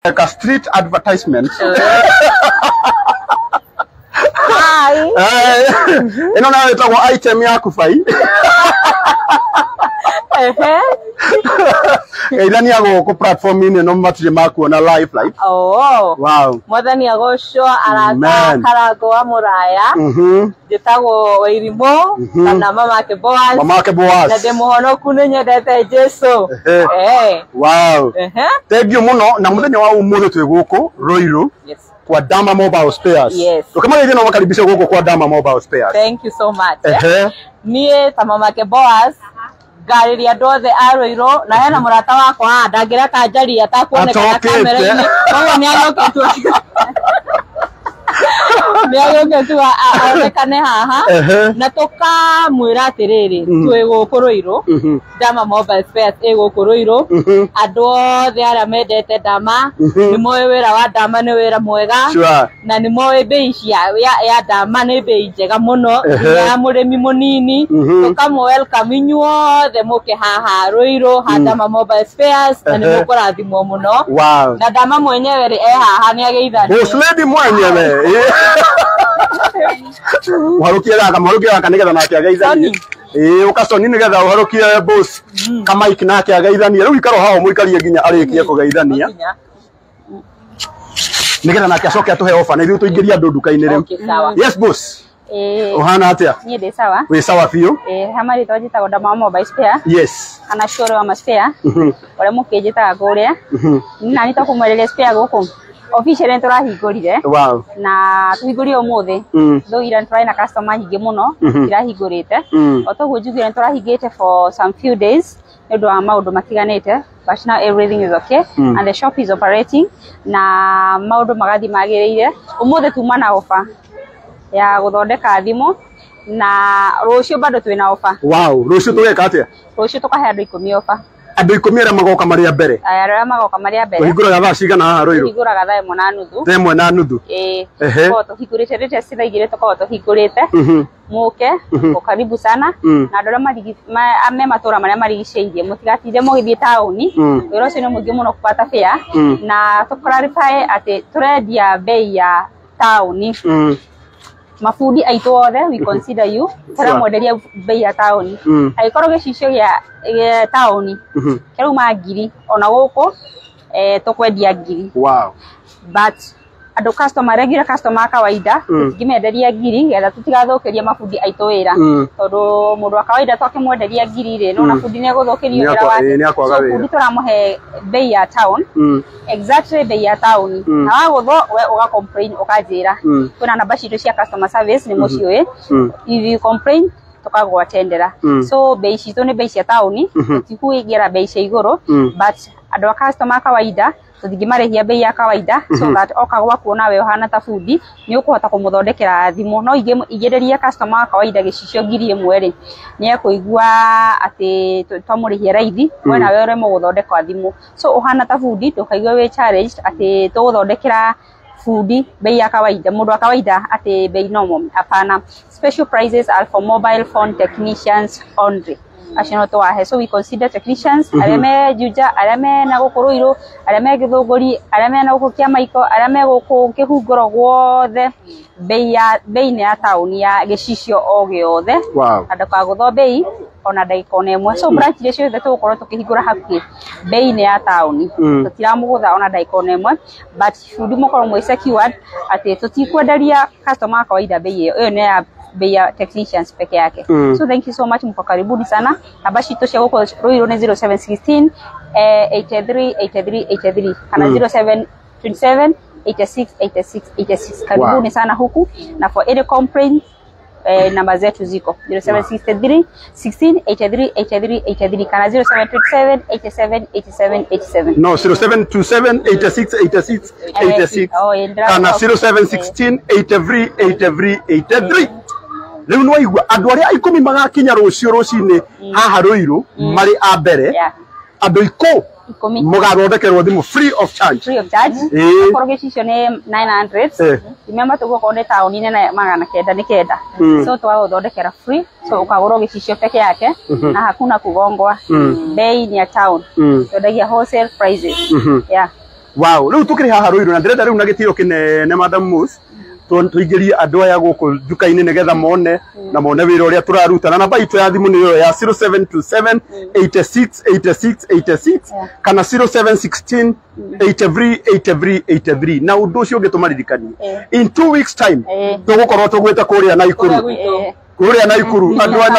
Like a street advertisement. Hi. Ino na itago item yaku fai. Idani yago ko platform ini no matri maku na live like. Oh. Wow. Modani yago show arata karago amuraya. Jitago wairimo na mama ke Boaz. Mama ke Boaz. Na demohono kunenye dete Jesu. Wow. Thank you muno na muthenya wa umuthi twi guku Roiro. Yes. Kwa Dama Mobile Spares. Yes. Tukama hivi na makaribisha huko kwa Dama Mobile Spares. Thank you so much. Niye ta mama ke Boaz gariria ndothe Roiro na hena murata wakwa ndangira kanjari atakuoneka kamera-ini. Koguo ni agoketwo. Niagoketwo aonekane haha na tukamwira atiriri twi guku Roiro. Dama Mobile Spares guku Roiro. Andu othe aria mendete Dama ni moe wira wa Dama ni wira mwega na ni moe bei ya Dama ni bei njega muno ya murimi munini. Tukamu welcome inyuothe muke haha Roiro ha Dama Mobile Spares na ni mukurathimwo muno. Na Dama mwenyewe ri haha ni ageithania boss lady mwenyewe uharukia kama nigetha nake ageithania ukasoni nigetha uharukie boss kama iki nake ageithania riu ikaro hao muikarie nginya arikie kugeithania nigetha nake acoke atuhe offer na ithu tuingiria andu nduka-ini riu. Yes boss. Uhana atia? Ni de sawa. We sawa fiyo? Hamari twajita Dama Mobile Spares. Yes. Ana shore wa spare. Ore mukijita guria. Na nitakumwereria spare guku. Officially turahingurire. Wow. Na tuhingurire umuthi. Though ira turaina customer nyingi muno irahingurite. Otoguo njugire turahingite for some few days. Ndu wa maundu matiganite. But now everything is okay and the shop is operating. Na maundu magathi magirire. Umuthi tuma na offer ya guthondeka thimu na rucio bado twina offer. Wow, rucio tugeka atia? Rucio tukahe andu 10 offer. Andu 10 aria magoka maria mbere. Aria magoka maria mbere. Uhinguraga thaa cigana haha Roiro? Uhinguraga thaa 1:30. Thaa 1:30. Ko tuhingurite rite cithaigire tuko tuhingurite. Muke ukaribu sana na ndora ame matura maria marigiceirie mutigatinde mugithie tauni wira ucio ni mungi muno kupata fare na tukararify ati turendia bei ya tauni. Mafundi aitu othe we consider you tara mwenderia bei ya tauni aikorwo gicicio ya tauni kiruma ngiri ona guku tukwendia ngiri. Wow. But ando customer regular customer kawaida ngimenderia ngiri getha tutigathukiria mafundi aitu wira tondu mundu wa kawaida twakimwenderia ngiri ri no na fundi ni guthukiria wira wake so fundi turamuhe bei ya town exactly bei ya town na wagutho we uga complain ukajira kuna namba citu cia customer service ni muciui if you complain tukagwatendera so bei citu ni bei cia town tikuigira bei cia iguru but ando customer kawaida tuthigimarehia bei ya kawaida so that okagwa kuona we hana ta fundi ni ukuhota kumuthondekera thimu no igereria customer kawaida gicicio ngiri imwe ri ni akuigua ati twamurihia raithi wena we uremo guthondeka thimu so uhana ta fundi tukaigua we challenged ati tuguthondekera fundi bei ya kawaida mundu wa kawaida ati bei normal hapana. Special prices are for mobile phone technicians only. So we consider technicians areme juja areme na gukuruiro areme githunguri areme na gukukia maiko areme guku kihunguro gwothe bei ni ya tauni ya gicicio o giothe. Wow. Andaka gutho bei ona ndagika ona imwe so branch icio ciothe tugukorwo tukihingura hakuhi bei ni ya tauni tutiramugutha ona ndagika ona imwe but fundi mukorwo mwe secured ati tutikwenderia customer kawaida bei iyo ni ya bei ya technicians peke yake. So thank you so much, mko karibuni sana. Namba citu cia guko Roiro ni 0716 83 83 83 kana 0727 86 86 86. Karibuni sana huku na for any complaint namba zetu ziko 0763 16 83 83 83 kana 0727 87 87 87. No, 0727 86 86 86 kana 0716 83 83 83. Riu no igua andu aria 10 magakinya rucio rucini haha Roiro mari a mbere andu 10 mugathondekerwo thimu free of charge. Free of charge. Akoro gicicio ni 900. Remember tugo konde tauni ni na 900 ni kenda. So twaguthondekera free so ukagoro gicicio peke yake na hakuna kugongwa. Bei ni ya town. Tudagia wholesale prices. Yeah. Wow, riu tukiri haha Ruiru na ndirenda riu na gitiro kinene Madam Mus tuingirie andu aya guku duka-ini nigetha mone na mone wira uria turaruta na namba itu ya thimu ni yo ya 0727 86 86 86 kana 0716 83 na undu ucio ngitumaririkanie in 2 weeks time tugukorwo tugwita kuria Naikuru andu a Naikuru andu a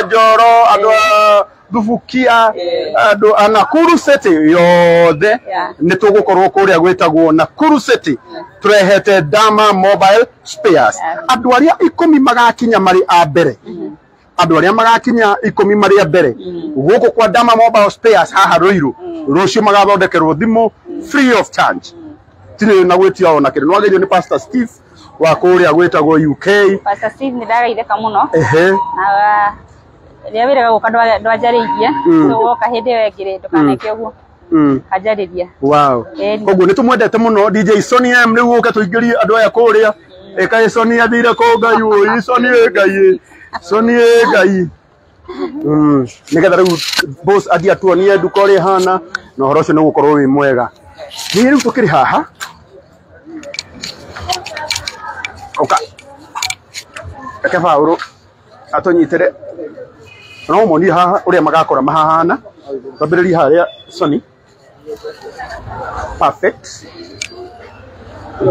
Njoro andu a Thubukia andu a Nakuru City yothe ni tugukorwo kuria gwitagwo Nakuru City turehete Dama Mobile Spares andu aria 10 magakinya mari a mbere andu aria magakinya 10 mari a mbere guku kwa Dama Mobile Spares haha Ruiru rucio magathondekerwo thimu free of charge tire na gwetia ona kire nwagerio ni Pastor Steve wa kuria gwitagwo UK. Pastor Steve ni ndagaitheka muno na ria wira guka ndwajariithia woka hindi wengire ndukaneke uguo ajariithia. Wow, koguo ni tumwendete muno DJ Sonny M riu uka tuingirie andu aya kuria eka Sonny athire ko ngai uyu Sonny ngai nigetha riu boss athia tuonie nduka uri hana na horo ucio ni gukorwo wi mwega ni riu tukiri haha oka eka Paulo atonyitire no moni haha uria magakora mahahana babiriri haria Sonny perfect.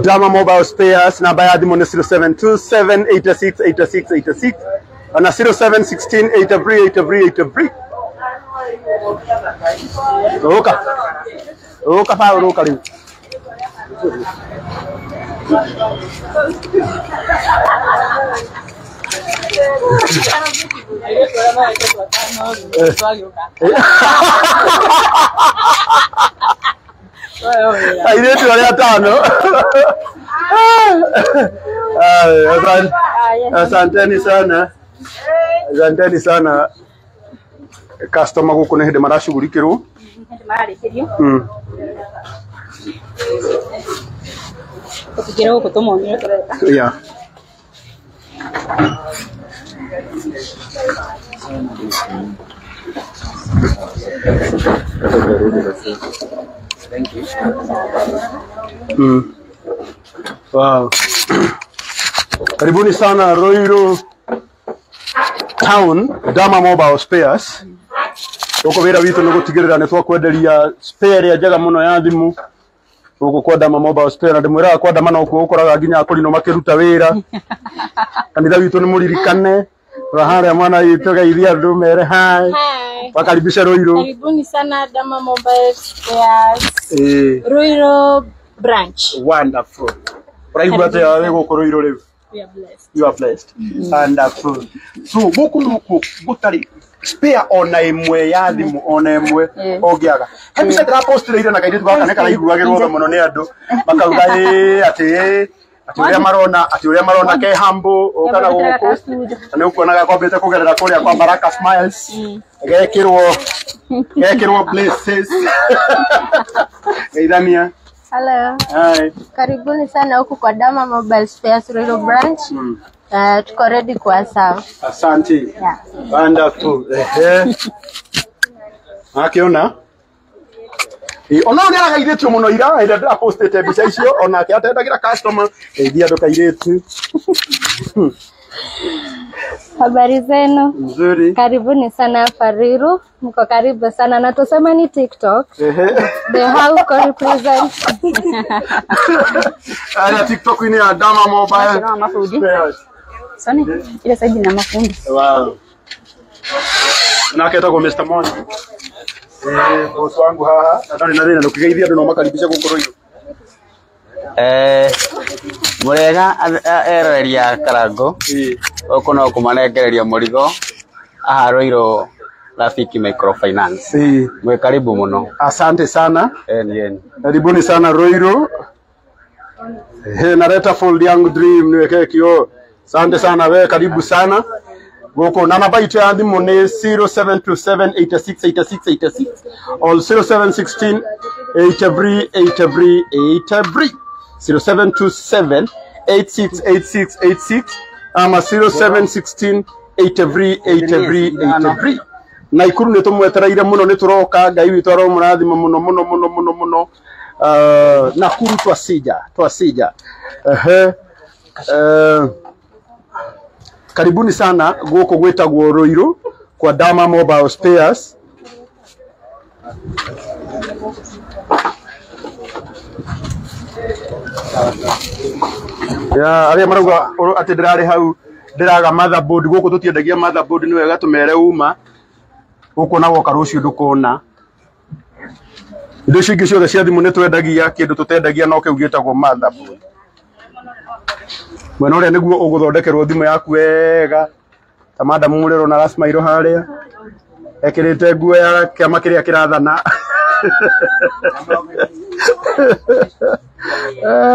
Dama Mobile Spares namba ya thimu ni 0727 86 86 86 na 0716 83 oka Paulo karibu airetu aria tano asanteni sana customer guku ni hindi marashugurikirwo tukigera guku tumonye tureka yeah Thank you. Wow. Karibuni sana Ruiru Town Dama Mobile Spares. Uko wira witu ni gutigirira ni twakwenderia spare ya njega muno ya thimu. Uko kwa Dama Mobile Spares na ndimwira kwa Dama no ukoraga nginya akorino makiruta wira. Kanitha witu ni muririkane. Rahara mwana yitoga iria andu mere hai. Wakaribisha Ruiru. Karibuni sana Dama Mobile Spares. Ruiru branch. Wonderful. Raigwate ya guko Ruiru riu. We are blessed. You are blessed. Wonderful. So guku gutari spare ona imwe ya thimu ona imwe ongiaga. Kabisa ndira post ile na kaidi twaka neka iguagirwo muno ni andu makauga ati uria marona ke humble okana guku ni ukuonaga kwambite kugerera kuria kwa Baraka Smiles gekirwo places Gaidania. Hello. Hi. Karibuni sana huku kwa Dama Mobile Spares Ruiru branch. Tuko ready kwa serve. Asante. Yeah. Wonderful. Akiona ona ni aragaithitio muno ira ida ndira postete mbica icio ona ke atendagira customer ndia ndukairetu. Habari zenu? Nzuri. Karibuni sana Ruiru. Mko karibu sana na tuseme ni TikTok. The how represent. Ana TikTok ni ya Dama Mobile Spares. Sonny ile saidi na mafundi. Wow. Na keta kwa Mr. Mon. Boss wangu haha na thina ndukigeithia andu no makaribisha guku Ruiru. Murega ereria Karango uko no kumanegereria murigo aha Ruiru Rafiki Microfinance. Mwe karibu muno. Asante sana. Ni Karibuni sana Ruiru. Nareta Fold Young Dream niweke kio. Asante sana we karibu sana. Goko na namba itu ya thimu ni 0727 86 86 86 or 0716 83 0727 86 86 86 ama 0716 83 Naikuru ni tumwetereire muno ni turoka ngai witu aro murathima muno Nakuru twasija. Karibuni sana guko gwetagwo Ruiru kwa Dama Mobile Spares. Ya aria marauga ati ndirari hau ndiraga motherboard guko tutiendagia motherboard ni wega tumere uma guko na woka rucio ndukona indo cingi ciothe cia thimu ni twendagia kindu tutendagia no kiu gitagwo motherboard. Mwena uria niguo uguthondekerwo thimu yaku wega ta madam Muliro na Rasmairo haria ekirite nguo ya kiama kiria kirathana. Wow.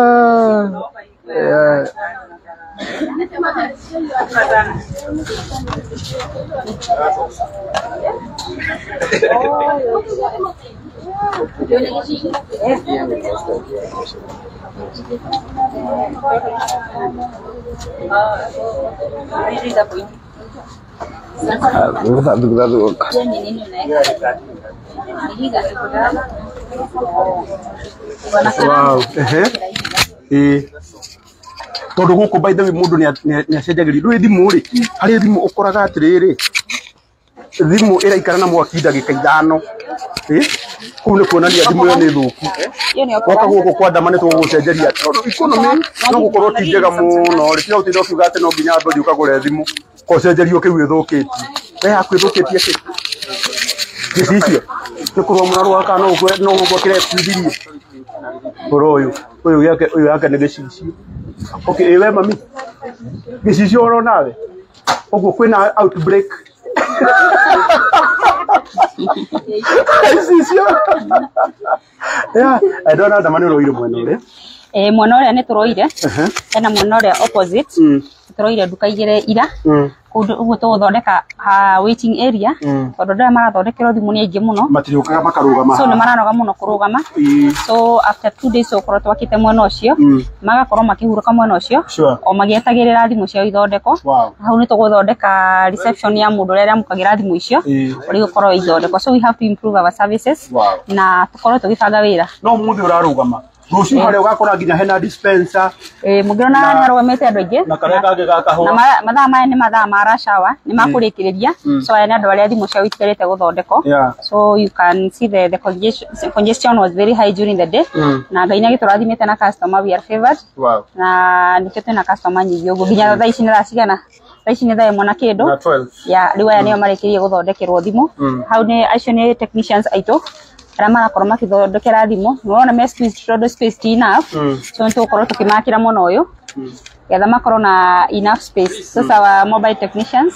Tondu guku by the way mundu ni acenjagiri ndui thimu ri hari thimu ukoraga atiriri thimu iraikara na mwaki ndagika 5 kuu ni kuonania thimu yo ni thuku waka guku kwa Dama ni tugucenjeria tondu economy no gukorwo ti njega muno ri tia utinde ukiuga ati no nginya ndothi ukagure thimu ko cenjerio kiu ithukiti we haku ithukitie ki gicicio ni kurwa muraru waka no guko kire kwidirie uyu yake ni gicicio. Okay, ewe mami. Gicicio oro nawe. Oguo kwina outbreak. Gicicio. Yeah, I don't know Dama ni Ruiru mwena uri. Mwena uria ni turoire. Ena mwena uria opposite. Turoire nduka igire ira. Uguo tuguthondeka waiting area. Tondu ndia marathondekerwo thimu ni aingi muno. Matiriukaga makarugama. So ni maranoga muno kurugama. So after 2 days ukorwo twakite mwena ucio magakorwo makihuruka mwena ucio o magietagirira thimu cio ithondeko. Hau ni tuguthondeka reception ya mundu uria amukagira thimu icio uri gukorwo ithondeko. So we have to improve our services na tukorwo tugibanga wira. No muthi urarugama rucio haria ugakora nginya hena dispenser mugirona nyarugamite andu aingi na kare kage gakahwa na mathaa maya ni mathaa ma rashawa ni makurikiria so aya ni andu aria thimu cio itirite guthondeko. So you can see the congestion was very high during the day na ngaina giturathimite na customer we are favored na nikete na customer nyingi uguo nginya thaa ici ni racigana thaa ici ni thaa imwe na kindu ya riu aya nio marekirie guthondekerwo thimu hau ni acio ni technicians aito ara marakorwo makithondekera thimu nona me space enough so ntukorwo tukimakira muno uyu getha makorwo na enough space. Sasa wa mobile technicians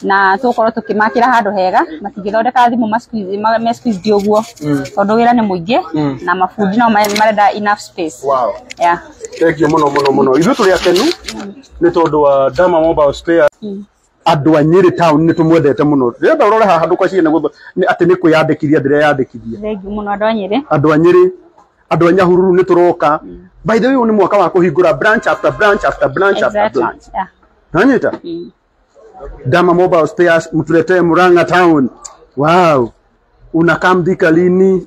na tukorwo tukimakira handu hega matingithondeka thimu me squeeze dioguo tondu wira ni muingi na mafundi no marenda enough space. Yeah, thank you muno ithu tuli akenu ni tondu wa Dama Mobile Spares. Andu a Nyeri town ni tumwendete muno renda urore haha nduka ciene gutho ni ati ni kwiyandikithia ndireyandikithia thengi muno andu a Nyeri andu a Nyahururu ni turoka. By the way ni mwaka wa kuhingura branch after branch after branch after branch. Nanyita Dama Mobile Spares mtulete Murang'a town. Wow, unakamdika lini?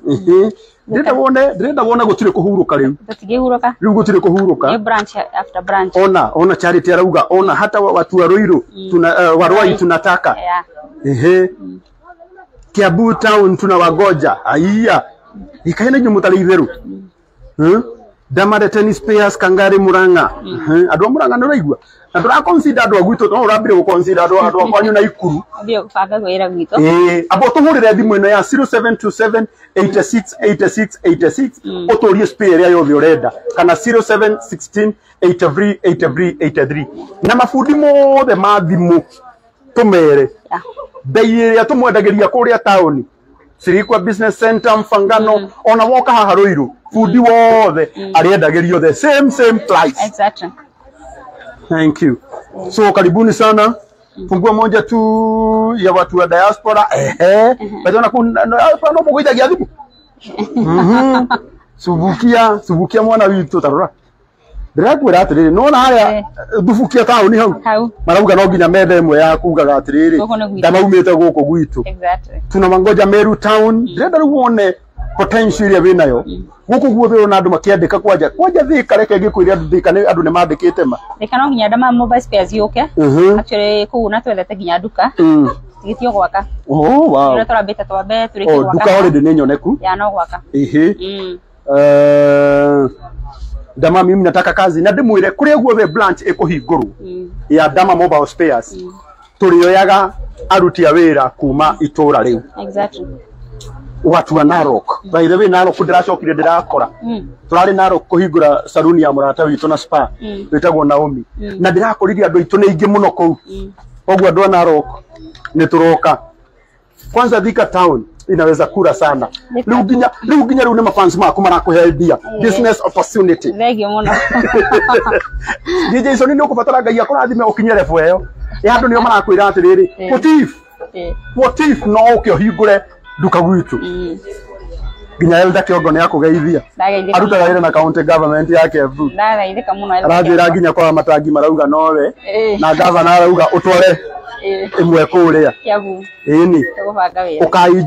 Ndenda wona gutire kuhuruka riu tutigihuruka riu gutire kuhuruka branch after branch. Ona Charity arauga ona hata watu wa Ruiru warwai tunataka Kiambu town tunawagoja aiya ikaena nyumutali itheru Dama Tennis Spares Kangari Murang'a andu Murang'a no raigua na ndura consider andu agwitu no urambire gu consider andu akwanyu na Ikuru ndio kubanga gwira gwitu abo tuhurire thimu ino ya 0727 868686 uturie spare ya yothe urenda kana 0716 83 na mafundi mothe ma thimu tumere bei ya tumwendagiria kuria tauni Sirikwa Business Center Mfangano ona woka haha Ruiru fundi wothe ariendagirio the same price. Exactly. Thank you. So karibuni sana. Fungua moja tu ya watu wa diaspora. Badona kuna no mugoithagia thimu. Subukia mwana witu tarora. Ndirakwira atiriri nona haya thubukia tauni hau marauga no nginya methe imwe ya kugaga atiriri ndamaumite guku gwitu. Exactly. Tuna mangoja Meru town. Ndĩrenda rĩu wone potential ya winayo guku guothe na andu makiandika kwanja thika reke ngikwira andu thika ni andu ne mandikite ma thika no nginya Adama mobile spares yuke actually ku na twethete nginya duka tigitio gwaka wow ira turambite twambe turike gwaka duka already ni nyoneku ya no gwaka Dama mimi nataka kazi na ndimwire kuria guothe branch ikuhinguru ya Dama mobile spares turioyaga aruti a wira kuma itura riu exactly watu wa Narok by the way Narok ndiracokire ndirakora turari Narok kuhingura saluni ya murata witu na spa witagwo Naomi na ndirakoririe andu itu ni ingi muno kou ogwo andu a Narok ni turoka kwanza Thika town inaweza kura sana riu ginya riu ni mafans maku marakuheldia business opportunity thegi muno DJ Soni ni ukubatara ngai akurathime ukinye level eyo ya andu nio marakwira atiriri what if no ukio hingure duka gwitu ginya elda kiongo ni akugeithia arutaga wira na county government yake Embu ndageithika muno arathira ginya kwa matangi marauga nowe na governor arauga utware imwe kuria Kiabu ini tugubanga wira ukai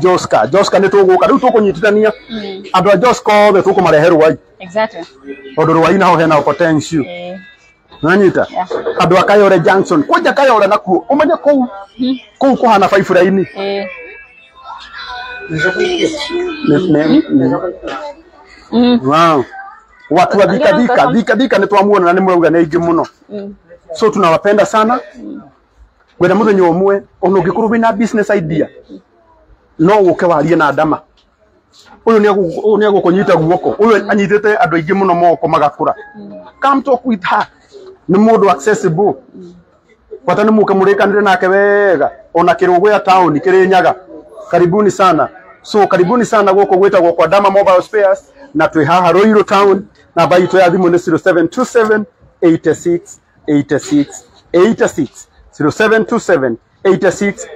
Joska ni tuguka riu tukunyitithania andu a Joska othe tukumarehe Ruai exactly ondu Ruai naho hena potential nanyita andu a Kayore Junction kuja Kayore nakuo umenye kou kuhana five raini wow watu wa Thika ni twamuona na ni murauga ni ingi muno so tunawapenda sana gwenda muthenya umwe ono ngikuru na business idea no uke warie na Adama uyu ni agukunyita guoko uyu anyitete andu ingi muno moko magakura come talk with her ni mundu accessible kwata ni muke murikanire nake wega ona kirugo ya town kirinyaga karibuni sana so karibuni sana guko gwitagwo kwa Adama mobile spares na twi haha Ruiru town na baito ya thimu ni 0727 86 86 86 0727 86